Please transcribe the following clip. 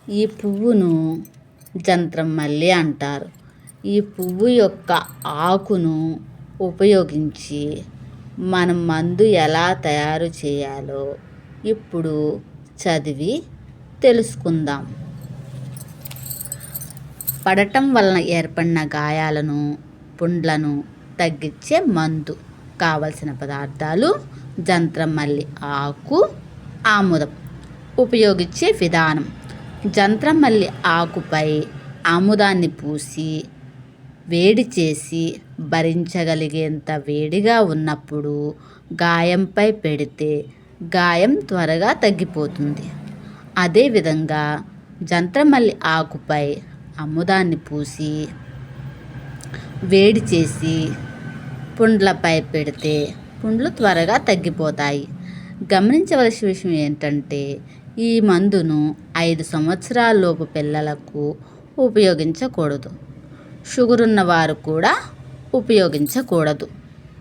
ఈ పువ్వును జంత్రమల్లి అంటారు. ఈ పువ్వు యొక్క ఆకును ఉపయోగించి మనం మందు ఎలా తయారు చేయాలో ఇప్పుడు చదివి తెలుసుకుందాం. పడటం వలన ఏర్పడిన గాయాలను, పుండ్లను తగ్గించే మందు. కావలసిన పదార్థాలు: జంత్రమల్లి ఆకు, ఆముదం. ఉపయోగించే విధానం: జంత్రమల్లి ఆకుపై ఆముదాన్ని పూసి వేడి చేసి భరించగలిగేంత వేడిగా ఉన్నప్పుడు గాయంపై పెడితే గాయం త్వరగా తగ్గిపోతుంది. అదేవిధంగా జంత్రమల్లి ఆకుపై ఆముదాన్ని పూసి వేడి చేసి పుండ్లపై పెడితే పుండ్లు త్వరగా తగ్గిపోతాయి. గమనించవలసిన విషయం ఏంటంటే ఈ మందును 5 సంవత్సరాలలోపు పిల్లలకు ఉపయోగించకూడదు. షుగర్ ఉన్నవారు కూడా ఉపయోగించకూడదు.